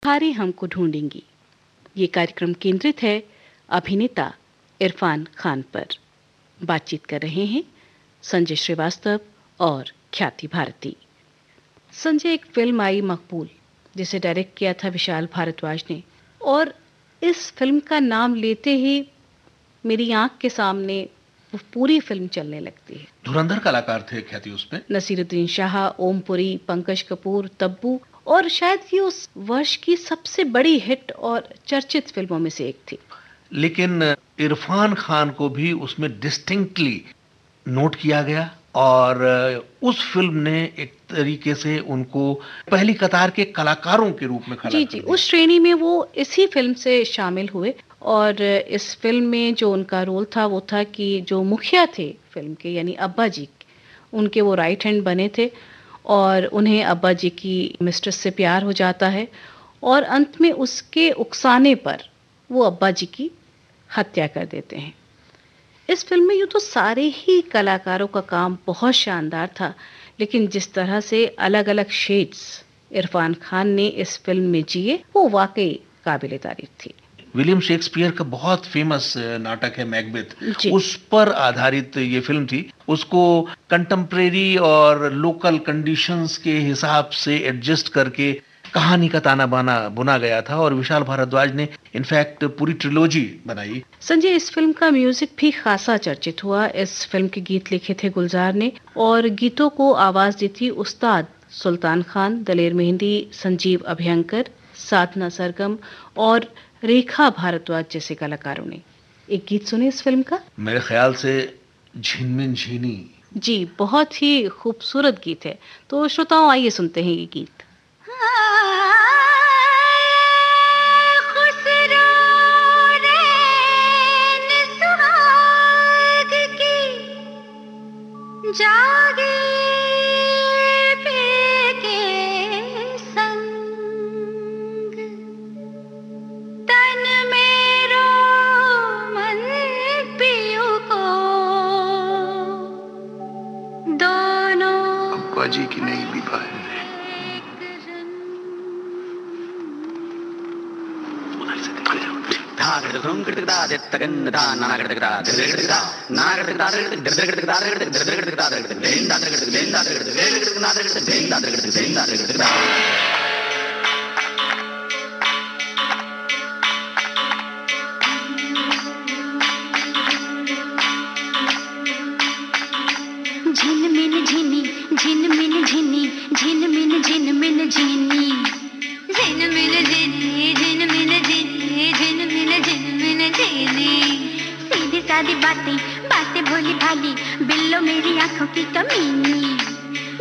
हारी हमको ढूंढेंगी। ये कार्यक्रम केंद्रित है अभिनेता इरफान खान पर। बातचीत कर रहे हैं संजय श्रीवास्तव और ख्याति भारती। संजय, एक फिल्म आई मकबूल, जिसे डायरेक्ट किया था विशाल भारद्वाज ने, और इस फिल्म का नाम लेते ही मेरी आंख के सामने वो पूरी फिल्म चलने लगती है। धुरंधर कलाकार थे ख्याति उसमें। नसीरुद्दीन शाह, ओमपुरी, पंकज कपूर, तब्बू, और शायद ये उस वर्ष की सबसे बड़ी हिट और चर्चित फिल्मों में से एक थी। लेकिन इरफान खान को भी उसमें डिस्टिंक्टली नोट किया गया और उस फिल्म ने एक तरीके से उनको पहली कतार के कलाकारों के रूप में खड़ा जी कर जी, दिया। उस श्रेणी में वो इसी फिल्म से शामिल हुए। और इस फिल्म में जो उनका रोल था वो था कि जो मुखिया थे फिल्म के, यानी अब्बा जी, उनके वो राइट हैंड बने थे, और उन्हें अब्बा जी की मिस्ट्रेस से प्यार हो जाता है, और अंत में उसके उकसाने पर वो अब्बा जी की हत्या कर देते हैं। इस फिल्म में यूँ तो सारे ही कलाकारों का काम बहुत शानदार था, लेकिन जिस तरह से अलग-अलग शेड्स इरफान खान ने इस फिल्म में जिए, वो वाकई काबिले तारीफ थी। विलियम शेक्सपियर का बहुत फेमस नाटक है मैकबेथ, जी। उस पर आधारित ये फिल्म थी। उसको कंटेम्परेरी और लोकल कंडीशंस के हिसाब से एडजस्ट करके कहानी का ताना बाना बुना गया था और विशाल भारद्वाज ने इनफैक्ट पूरी ट्रिलॉजी बनाई। संजय, इस फिल्म का म्यूजिक भी खासा चर्चित हुआ। इस फिल्म के गीत लिखे थे गुलजार ने, और गीतों को आवाज दी थी उस्ताद सुल्तान खान, दलेर मेहंदी, संजीव अभयंकर, साधना सरगम और रेखा भारद्वाज जैसे कलाकारों ने। एक गीत सुने इस फिल्म का। मेरे ख्याल से झिनमिन झिनी। जी, बहुत ही खूबसूरत गीत है। तो श्रोताओं, आइए सुनते हैं ये गीत। जागे के संग तन मेरो मन पियो को दोनों अब्बा जी की नई विवाह है। झिनमिन झिनी झिनमिन झिनी झिनमिन झिनमिन झिनी झिनमिन झिनी झिनमिन झिनी झिनमिन झिनमिन झिनी। सीधी सादी बातें बातें भोली भाली, बिल्लो मेरी आंखों की कमीनी।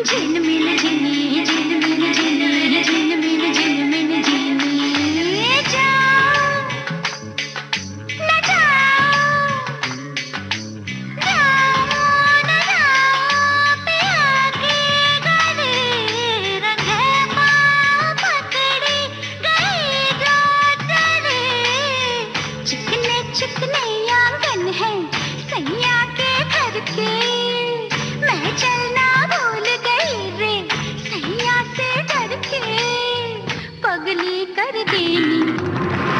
झिनमिन झिनी झिनमिन झिनी झिनमिन झिनमिन झिनी। जाओ न जाओ, जाओ न जाओ, पिया के गले रंगे पाँव पकड़ी गई जो चले। चिकने चिकने आंगन है सैया के घर के, मैं चलना भूल गई रे सैया से डर के। पगली कर देनी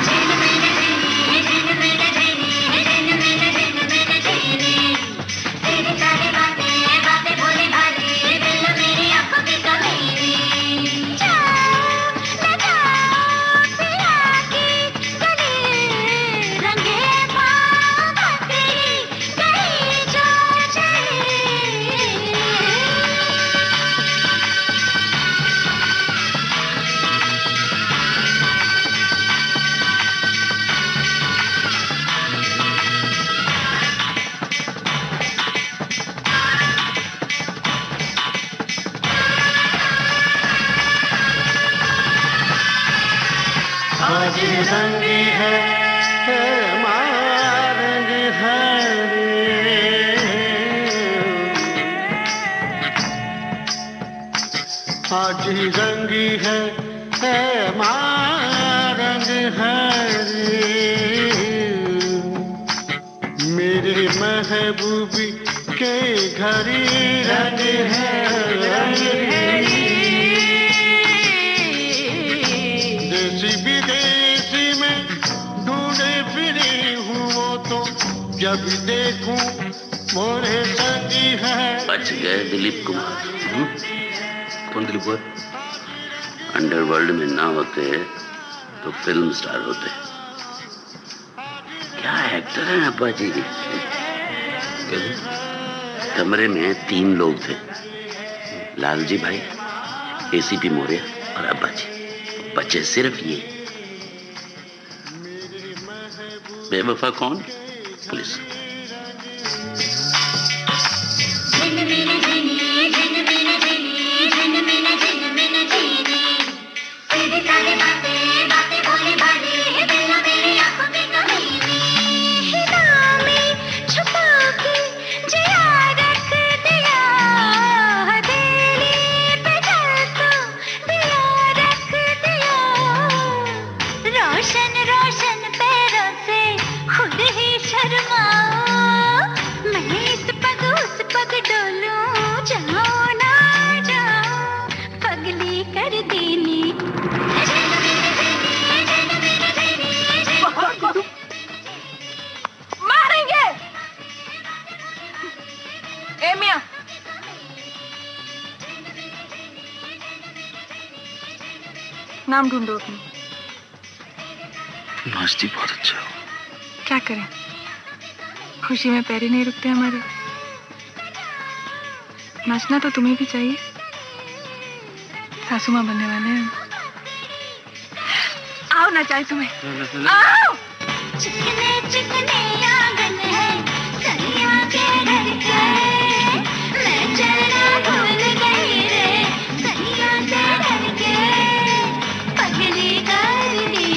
झिनमिन झिनी झिनमिन झिनी झिनमिन झिनमिन झिनी। तेरी सारी बातें बातें भोली भाली, बिल्लो मेरी आंखों की कमीनी। जाओ न जाओ, पिया के गले रंगे पाँव पकड़ी गई जो चले। आज रंगी है मारंग हरे, आज रंगी है मारंग हरे। मेरे महबूबी के घर रंग है देसी जब देखूं मोरे संगी है। बच गए दिलीप कुमार। कौन दिलीप हुआ? अंडरवर्ल्ड में ना होते तो फिल्म स्टार होते। क्या एक्टर है अब्बा जी। कमरे में 3 लोग थे, लालजी भाई, एसीपी मौर्य और अब्बा जी। बचे सिर्फ ये। बेवफा कौन? पुलिस। नाम ढूंढो अपनी। नाचती बहुत अच्छा हो। क्या करें, खुशी में पैर ही नहीं रुकते हमारे। नाचना तो तुम्हें भी चाहिए, सासू माँ बनने वाले हैं। आओ नचाए तुम्हें, आओ। चिकने चिकने आंगन है सैया के घर के, मैं चलना भूल गई रे सैया के घर के, पगली कर दी।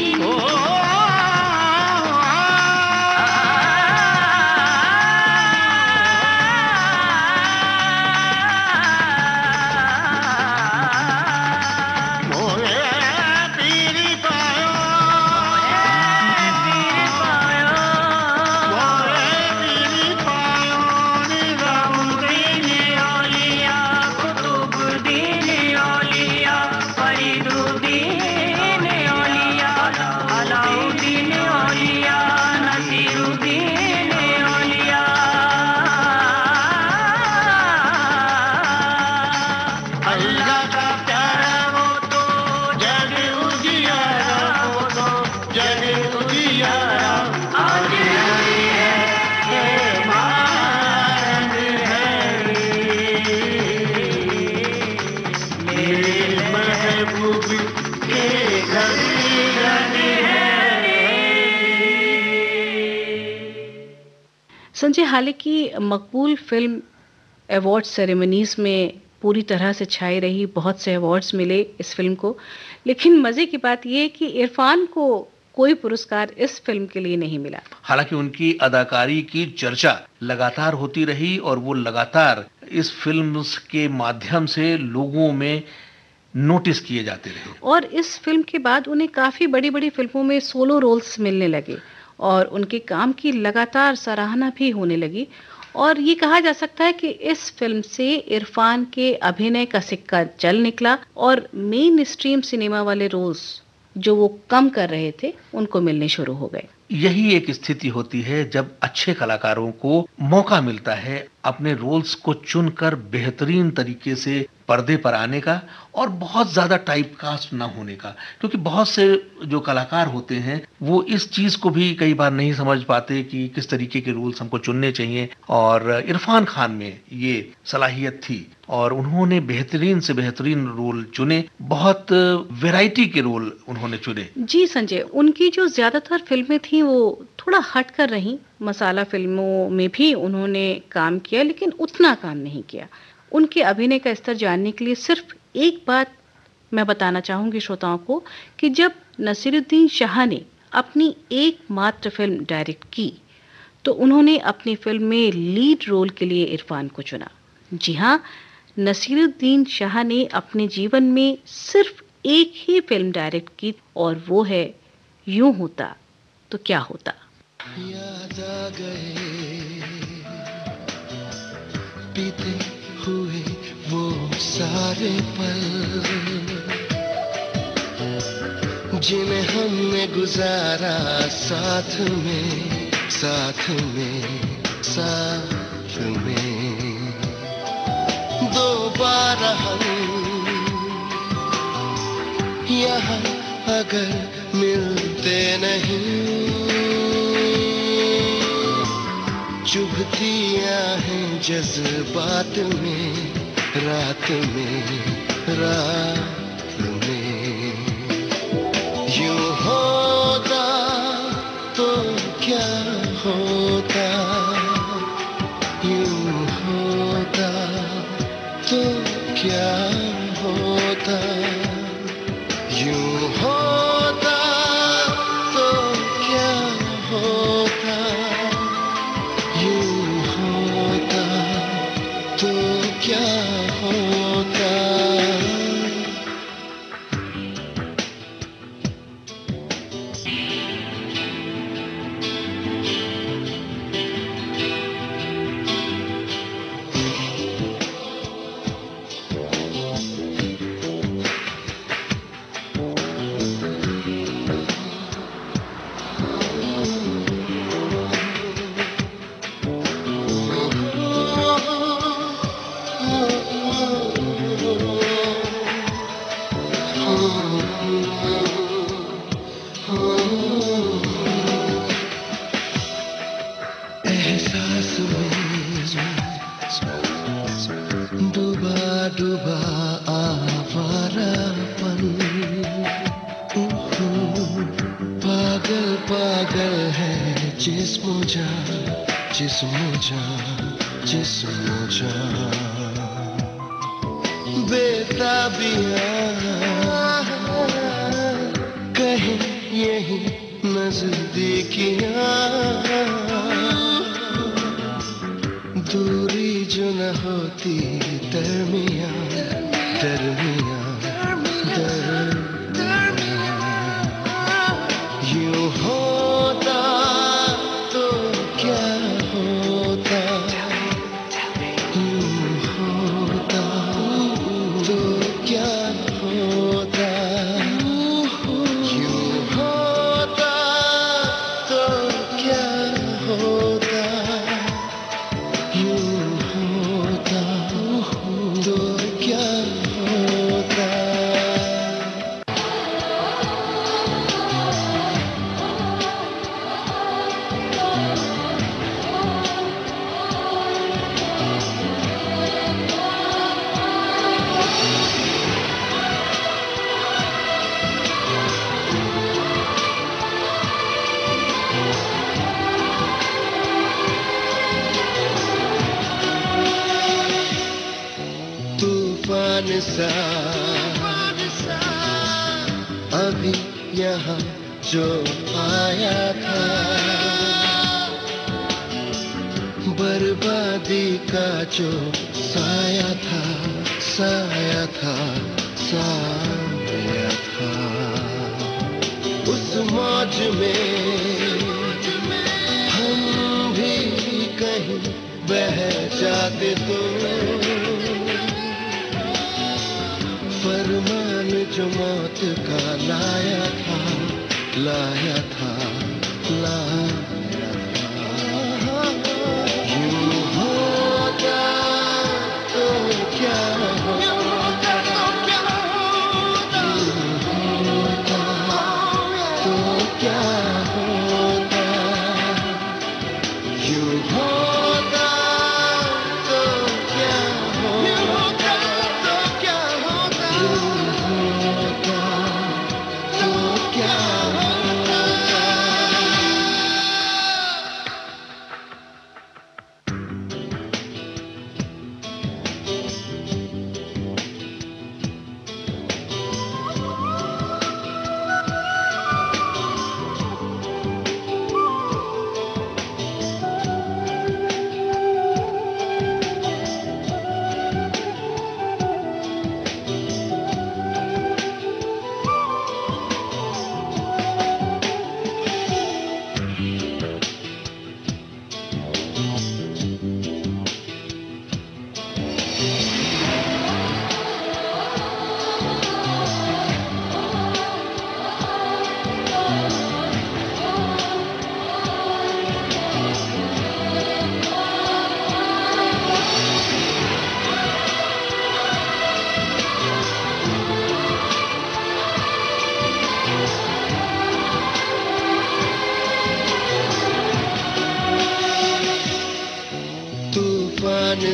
संजय, हालांकि मकबूल फिल्म अवार्ड सेरेमनीज में पूरी तरह से छाई रही, बहुत से अवार्ड्स मिले इस फिल्म को, लेकिन मजे की बात यह है कि इरफान को कोई पुरस्कार इस फिल्म के लिए नहीं मिला। हालांकि उनकी अदाकारी की चर्चा लगातार होती रही और वो लगातार इस फिल्म के माध्यम से लोगों में नोटिस किए जाते रहे। और इस फिल्म के बाद उन्हें काफी बड़ी बड़ी फिल्मों में सोलो रोल्स मिलने लगे और उनके काम की लगातार सराहना भी होने लगी। और ये कहा जा सकता है कि इस फिल्म से इरफान के अभिनय का सिक्का चल निकला और मेन स्ट्रीम सिनेमा वाले रोल्स जो वो कम कर रहे थे उनको मिलने शुरू हो गए। यही एक स्थिति होती है जब अच्छे कलाकारों को मौका मिलता है अपने रोल्स को चुनकर बेहतरीन तरीके से पर्दे पर आने का और बहुत ज्यादा टाइपकास्ट ना होने का, क्योंकि बहुत से जो कलाकार होते हैं वो इस चीज को भी कई बार नहीं समझ पाते कि किस तरीके के रोल्स हमको चुनने चाहिए। और इरफान खान में ये सलाहियत थी और उन्होंने बेहतरीन से बेहतरीन रोल चुने, बहुत वैरायटी के रोल उन्होंने चुने। जी संजय, उनकी जो ज्यादातर फिल्में थी वो थोड़ा हट कर रही। मसाला फिल्मों में भी उन्होंने काम किया लेकिन उतना काम नहीं किया। उनके अभिनय का स्तर जानने के लिए सिर्फ एक बात मैं बताना चाहूंगी श्रोताओं को कि जब नसीरुद्दीन शाह ने अपनी एकमात्र फिल्म डायरेक्ट की तो उन्होंने अपनी फिल्म में लीड रोल के लिए इरफान को चुना। जी हाँ, नसीरुद्दीन शाह ने अपने जीवन में सिर्फ एक ही फिल्म डायरेक्ट की और वो है यूं होता तो क्या होता। याद आ गए बीते हुए वो सारे पल जिन्हें हमने गुजारा साथ में, साथ में दोबारा हम यहाँ अगर मिलते नहीं, चुभती हैं जज्बात में, रात में यूं होता तो क्या होता, यूं होता तो क्या होता, यूं होता तो क्या होता, यूं होता तो क्या होता। एहसास में डूबा डूबा आवारापन, पागल पागल है जिस्म जा बेताबियां कहीं यही नजदीकियां, दूरी जो न होती दरमियां यूं होता तो क्या होता, यूं होता तो क्या होता, यूं होता तो क्या होता, यूं होता तो क्या होता। तूफान सा अभी यहाँ जो आया था, बर्बादी का जो साया था, उस मौज में हम भी कहीं बह जाते तो, फरमान जो मौत का लाया था, यूं होता तो क्या होता, यूं होता तो क्या होता, यूं होता तो क्या होता, यूं होता तो क्या होता।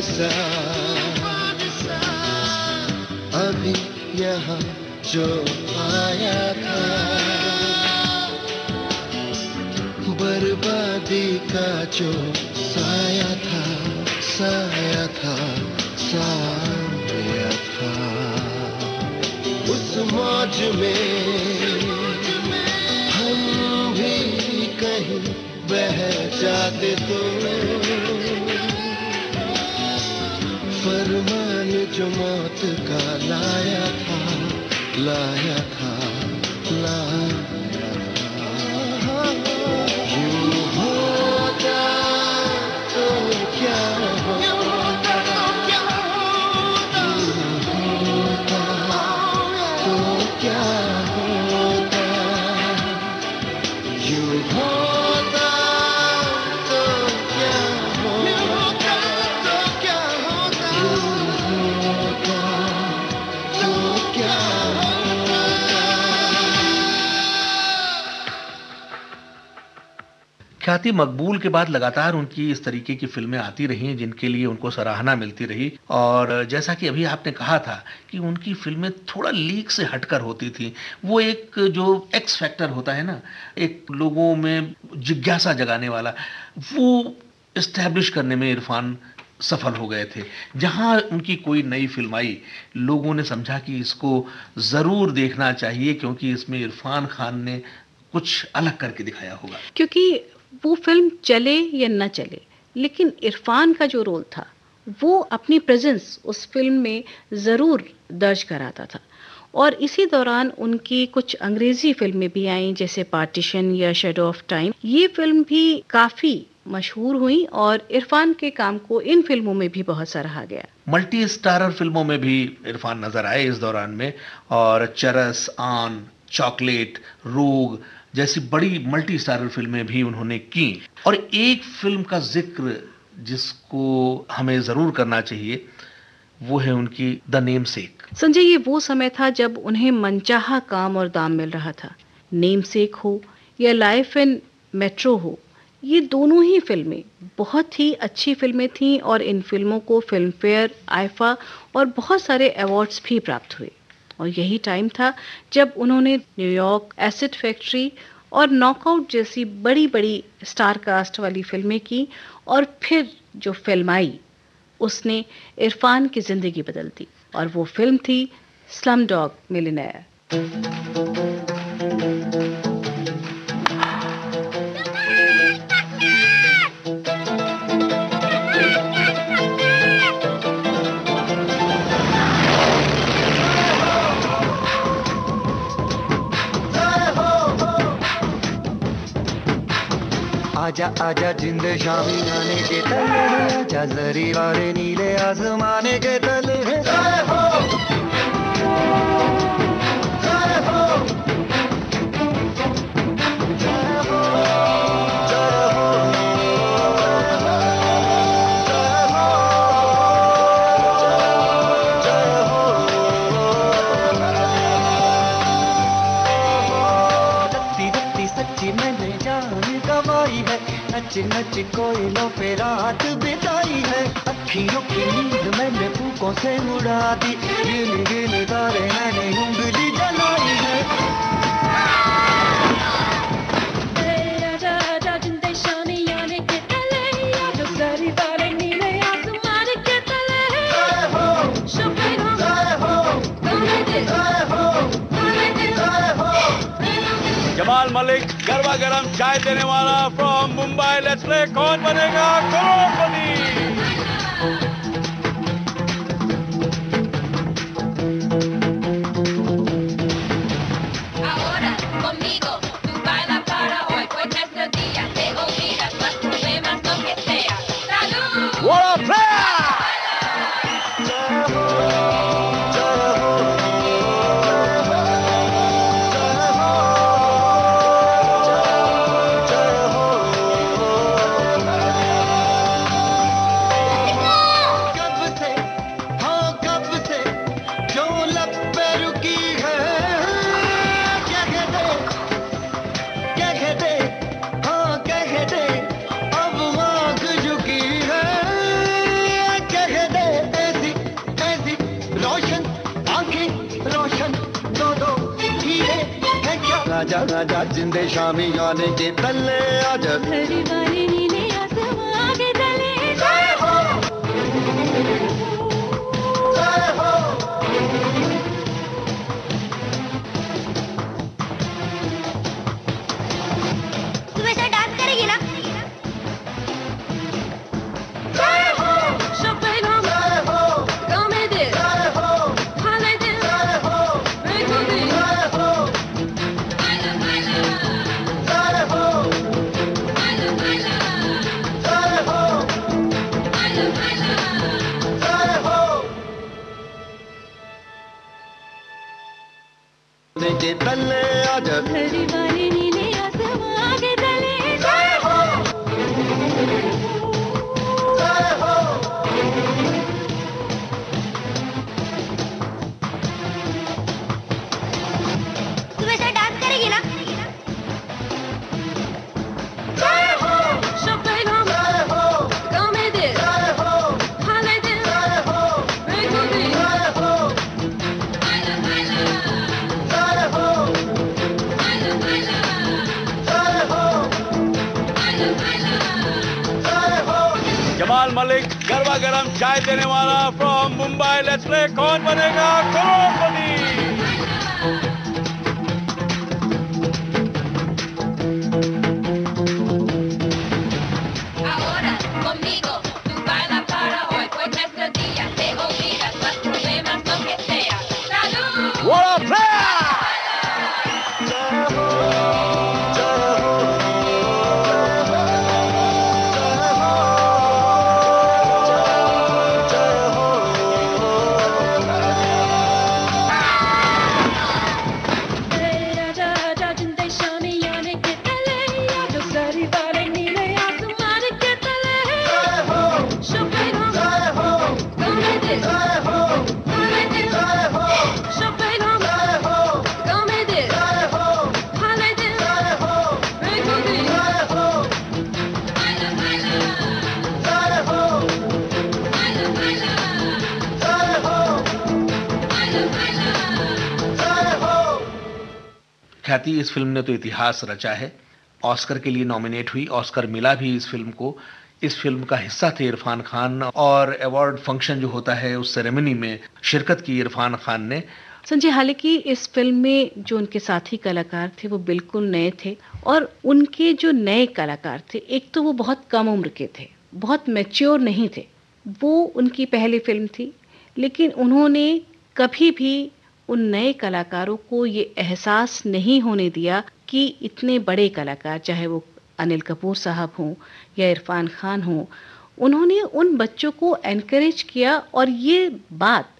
हादसा अभी यहाँ जो आया था, बर्बादी का जो साया था, साया था, साया था। उस मौज में हम भी कहीं बह जाते तो, फरमान जो मौत का लाया था, लाया था, लाया था। यूं होता तो क्या होता, यूं होता तो क्या होता, यूं होता तो क्या होता, तो क्या होता, यूं होता तो क्या होता। ख्याति मकबूल के बाद लगातार उनकी इस तरीके की फिल्में आती रही जिनके लिए उनको सराहना मिलती रही। और जैसा कि अभी आपने कहा था कि उनकी फिल्में थोड़ा लीक से हटकर होती थी, वो एक जो एक्स फैक्टर होता है ना, एक लोगों में जिज्ञासा जगाने वाला, वो इस्टेब्लिश करने में इरफान सफल हो गए थे। जहां उनकी कोई नई फिल्म आई, लोगों ने समझा कि इसको जरूर देखना चाहिए क्योंकि इसमें इरफान खान ने कुछ अलग करके दिखाया होगा। क्योंकि वो फिल्म चले या न चले, लेकिन इरफान का जो रोल था वो अपनी प्रेजेंस उस फिल्म में ज़रूर दर्ज कराता था। और इसी दौरान उनकी कुछ अंग्रेजी फिल्में भी आईं, जैसे पार्टीशन या शैडो ऑफ टाइम। ये फिल्म भी काफ़ी मशहूर हुई और इरफान के काम को इन फिल्मों में भी बहुत सराहा गया। मल्टी स्टारर फिल्मों में भी इरफान नजर आए इस दौरान में, और चरस, आन, चॉकलेट, रोग जैसी बड़ी मल्टी स्टारर फिल्में भी उन्होंने की। और एक फिल्म का जिक्र जिसको हमें जरूर करना चाहिए, वो है उनकी द नेमसेक। संजय, ये वो समय था जब उन्हें मनचाहा काम और दाम मिल रहा था। नेमसेक हो या लाइफ इन मेट्रो हो, ये दोनों ही फिल्में बहुत ही अच्छी फिल्में थीं और इन फिल्मों को फिल्म फेयर, आईफा और बहुत सारे अवार्ड्स भी प्राप्त हुए। और यही टाइम था जब उन्होंने न्यूयॉर्क, एसिड फैक्ट्री और नॉकआउट जैसी बड़ी बड़ी स्टार कास्ट वाली फिल्में की। और फिर जो फिल्म आई उसने इरफान की जिंदगी बदल दी, और वो फिल्म थी स्लम डॉग मिलियनेयर। आजा आजा जिंद शामी आने के तले, आजा जरी वाले नीले आसमाने के तले। जय हो, जय हो, जय हो, जय हो, जय हो। रत्ती रत्ती सच्ची मैंने जान गवाई है, नच नच कोयलों पे रात बिताई है। अखियों की नींद मैंने फूकों से उड़ा दी, गिन गिन तारे मैंने उंगली जलाई है। जमाल मलिक गरबा गरम चाय देने वाला फ्रॉम मुंबई। लेट्स प्ले कौन बनेगा करोड़पति। What a player! आजा आजा जिंदे शामी याने के तले आजा घड़ी वाले नीले आसमां के तले जय हो जय हो तुम ऐसा डांस करेगी ना जय हो Chopin जय हो comme des जय हो Paladin जय हो Recordé जय हो Baila baila जय हो Baila baila जय हो Baila baila जय हो के तले आजा घड़ी वाले नीले आसमां के तले जय हो जय हो तुम ऐसा डांस करेगी ना जय हो Chopin जय हो comme des जय हो Paladin जय हो Recordé जय हो Baila baila जय हो Baila baila जय हो Baila baila जय हो जमाल मलिक गरबा गरम चाय देने वाला फ्रॉम मुंबई। लेट्स प्ले कौन बनेगा करोड़पति। Ahora conmigo tú baila para hoy, pues nuestro día te olvidas los problemas lo que sea. ¡Salud! What a player! आजा आजा जिंदे शामी याने के तले आजा सारी वाले नीले आसमान के तले जय हो Chopin जय हो comme des जय हो Paladin जय हो Chopin जय हो comme des जय हो Paladin जय हो Recordé जय हो Baila baila जय हो Baila baila जय हो Baila baila जय हो ख्याति, इस फिल्म ने तो इतिहास रचा है। ऑस्कर के लिए नॉमिनेट हुई, ऑस्कर मिला भी इस फिल्म को। इस फिल्म का हिस्सा थे इरफान खान और अवार्ड फंक्शन जो होता है उस सेरेमनी में शिरकत की इरफान खान ने। संजय, हालांकि इस फिल्म में जो उनके साथी कलाकार थे वो बिल्कुल नए थे, और उनके जो नए कलाकार थे, एक तो वो बहुत कम उम्र के थे, बहुत मैच्योर नहीं थे। वो उनकी पहली फिल्म थी, लेकिन उन्होंने कभी भी उन नए कलाकारों को ये एहसास नहीं होने दिया कि इतने बड़े कलाकार, चाहे वो अनिल कपूर साहब हों या इरफान खान हों, उन्होंने उन बच्चों को एनकरेज किया, और ये बात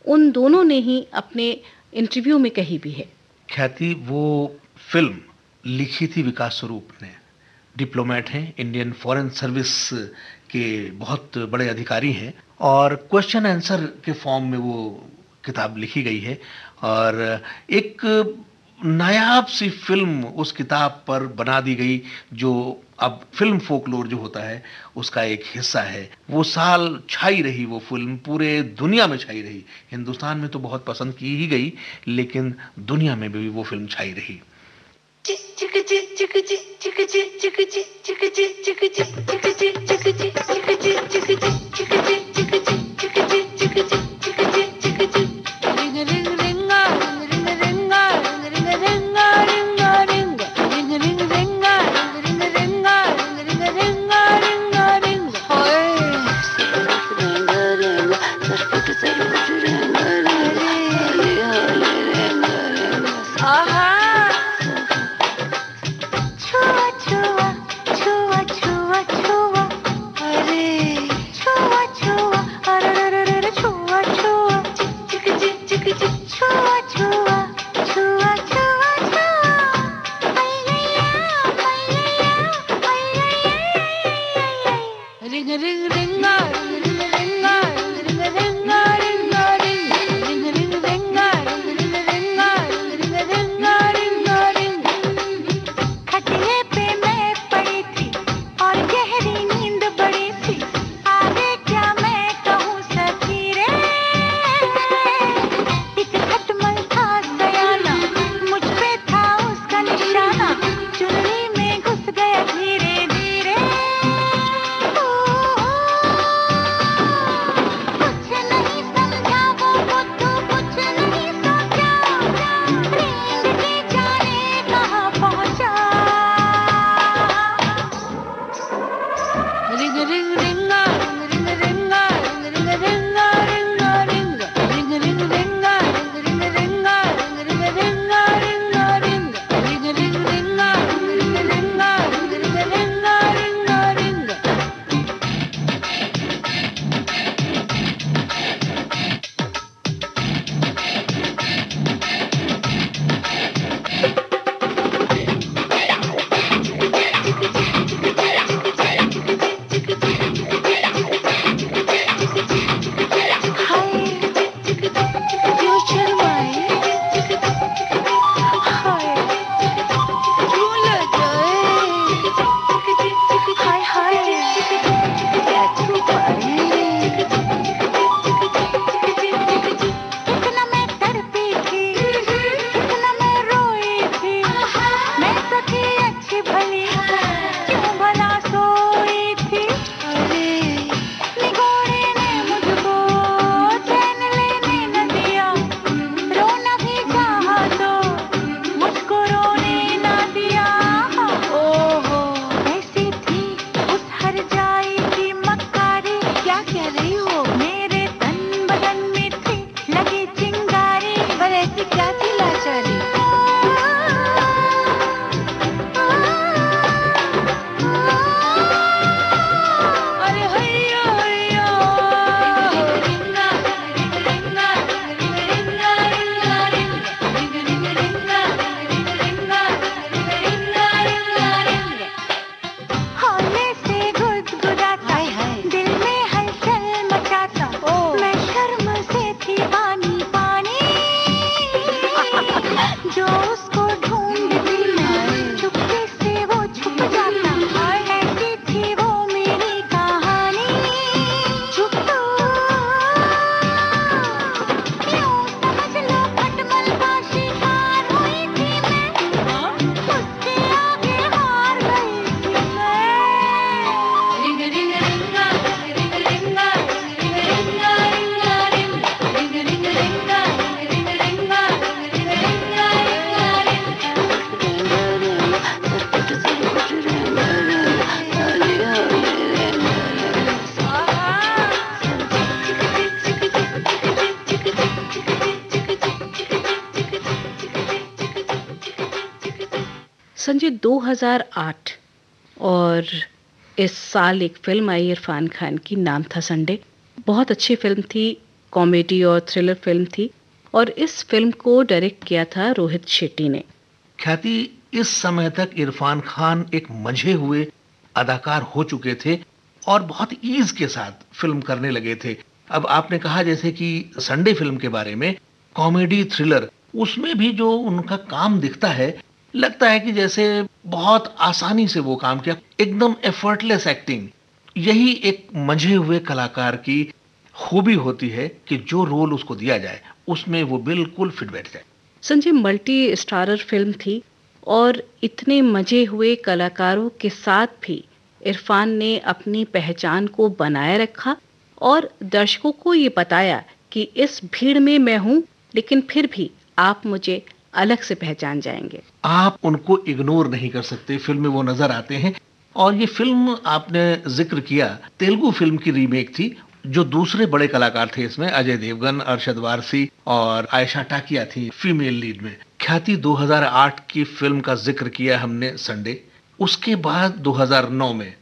उन दोनों ने ही अपने इंटरव्यू में कही भी है। ख्याति, वो फिल्म लिखी थी विकास स्वरूप ने। डिप्लोमेट हैं, इंडियन फॉरेन सर्विस के बहुत बड़े अधिकारी हैं, और क्वेश्चन आंसर के फॉर्म में वो किताब लिखी गई है, और एक नायाब सी फिल्म उस किताब पर बना दी गई, जो अब फिल्म फोकलोर जो होता है उसका एक हिस्सा है। वो साल छाई रही, वो फिल्म पूरे दुनिया में छाई रही। हिंदुस्तान में तो बहुत पसंद की ही गई, लेकिन दुनिया में भी वो फिल्म छाई रही। छुआ छुआ छुआ छुआ अरे छुआ छुआ संजय 2008 और इस साल एक फिल्म आई इरफान खान की, नाम था संडे। बहुत अच्छी फिल्म थी, कॉमेडी और थ्रिलर फिल्म थी और इस फिल्म को डायरेक्ट किया था रोहित शेट्टी ने। ख्याति, इस समय तक इरफान खान एक मंझे हुए अदाकार हो चुके थे और बहुत ईज के साथ फिल्म करने लगे थे। अब आपने कहा जैसे कि संडे फिल्म के बारे में, कॉमेडी थ्रिलर, उसमें भी जो उनका काम दिखता है, लगता है कि जैसे बहुत आसानी से वो काम किया, एकदम एफर्टलेस एक्टिंग। यही एक मंझे हुए कलाकार की खूबी होती है कि जो रोल उसको दिया जाए उसमें वो बिल्कुल फिट बैठ जाए। संजय, मल्टी स्टारर फिल्म थी और इतने मजे हुए कलाकारों के साथ भी इरफान ने अपनी पहचान को बनाए रखा और दर्शकों को ये बताया कि इस भीड़ में मैं हूं, लेकिन फिर भी आप मुझे अलग से पहचान जाएंगे। आप उनको इग्नोर नहीं कर सकते, फिल्म में वो नजर आते हैं। और ये फिल्म आपने जिक्र किया, तेलुगु फिल्म की रीमेक थी। जो दूसरे बड़े कलाकार थे इसमें, अजय देवगन, अरशद वारसी और आयशा टाकिया थी फीमेल लीड में। ख्याति, 2008 की फिल्म का जिक्र किया हमने संडे। उसके बाद 2009 में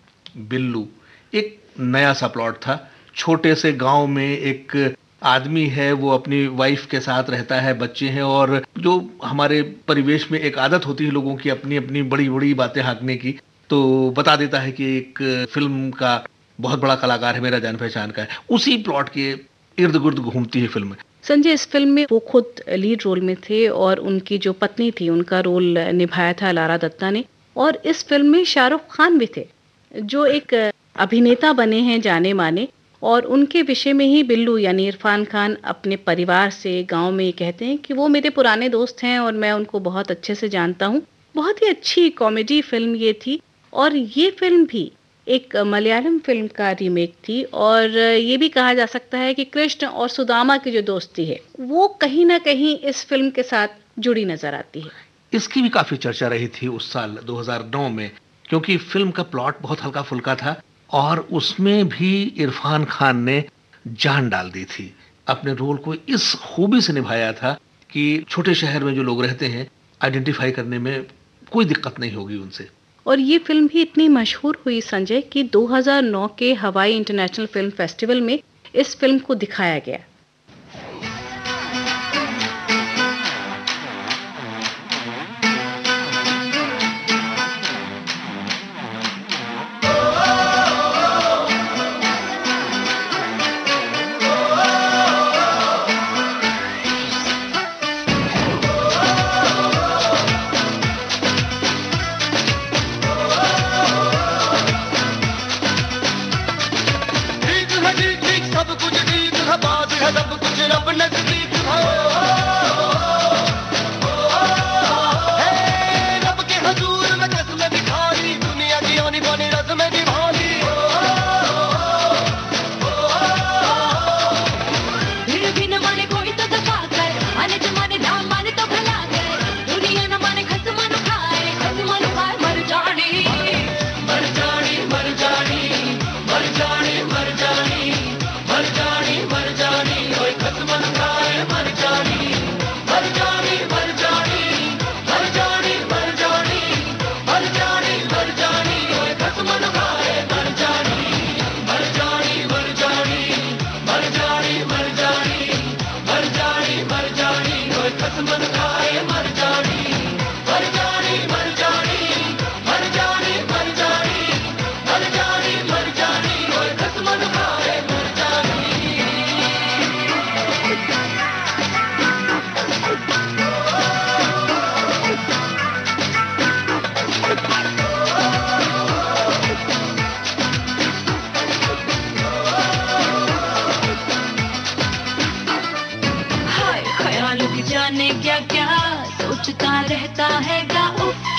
बिल्लू, एक नया सा प्लॉट था। छोटे से गांव में एक आदमी है, वो अपनी वाइफ के साथ रहता है, बच्चे हैं, और जो हमारे परिवेश में एक आदत होती है लोगों की अपनी अपनी बड़ी बड़ी बातें हाँकने की, तो बता देता है कि एक फिल्म का बहुत बड़ा कलाकार है, मेरा जान पहचान का है। उसी प्लॉट के इर्द गिर्द घूमती है फिल्म। संजय, इस फिल्म में वो खुद लीड रोल में थे और उनकी जो पत्नी थी उनका रोल निभाया था लारा दत्ता ने। और इस फिल्म में शाहरुख खान भी थे, जो एक अभिनेता बने हैं जाने माने, और उनके विषय में ही बिल्लू यानी इरफान खान अपने परिवार से गांव में कहते हैं कि वो मेरे पुराने दोस्त हैं और मैं उनको बहुत अच्छे से जानता हूं। बहुत ही अच्छी कॉमेडी फिल्म ये थी और ये फिल्म भी एक मलयालम फिल्म का रीमेक थी। और ये भी कहा जा सकता है कि कृष्ण और सुदामा की जो दोस्ती है वो कहीं ना कहीं इस फिल्म के साथ जुड़ी नजर आती है। इसकी भी काफी चर्चा रही थी उस साल 2009 में, क्योंकि फिल्म का प्लॉट बहुत हल्का फुल्का था और उसमें भी इरफान खान ने जान डाल दी थी। अपने रोल को इस खूबी से निभाया था कि छोटे शहर में जो लोग रहते हैं आइडेंटिफाई करने में कोई दिक्कत नहीं होगी उनसे। और ये फिल्म भी इतनी मशहूर हुई संजय कि 2009 के हवाई इंटरनेशनल फिल्म फेस्टिवल में इस फिल्म को दिखाया गया।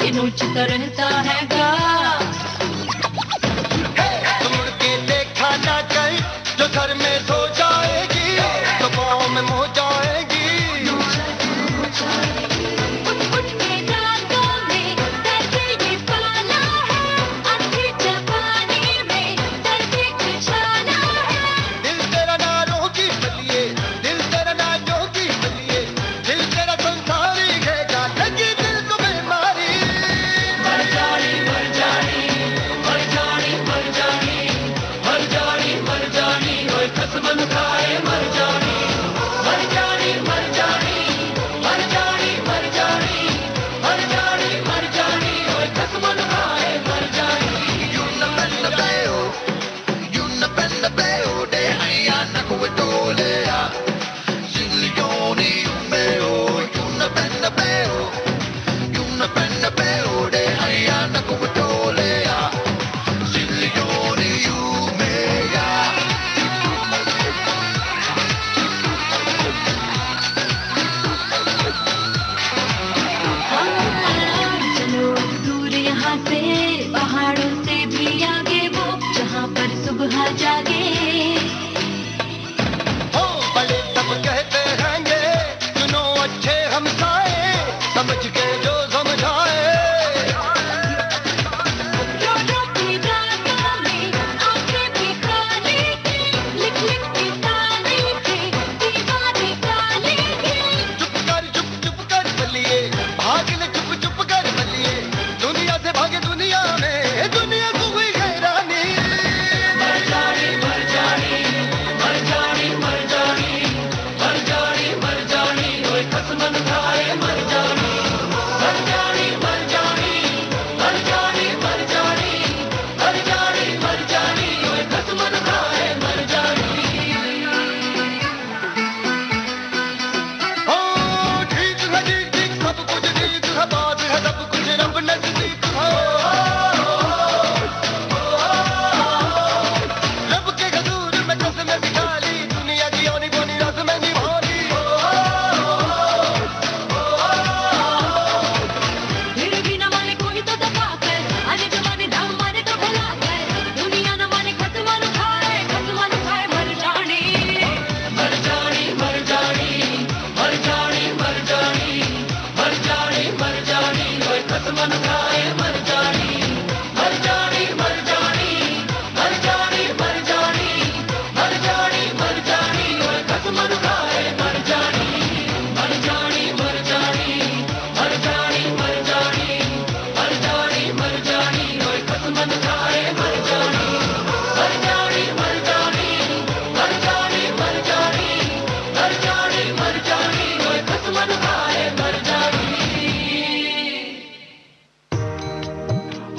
नोचता रहता है गा। मुड़ के देखा ना कर, जो घर में सो जाएगी तो पाँव में मो जाएगी। उठ के रातों में दर्द ये पाना है, अंधी जवानी में दर्द कुछाना है। दिल तेरा ना रोगी बलिए, दिल तेरा ना जोगी बलिए, दिल तेरा संसारी है, लगी दिल को बीमारी। जागे। हो बड़े सब कहते हैं ये सुनो अच्छे हमसाए, समझ के जो समझाए।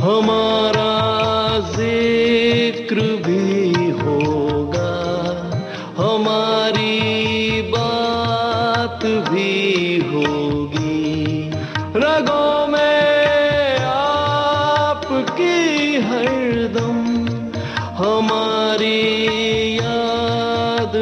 हमारा जिक्र भी होगा, हमारी बात भी होगी, रगों में आपकी हरदम हमारी याद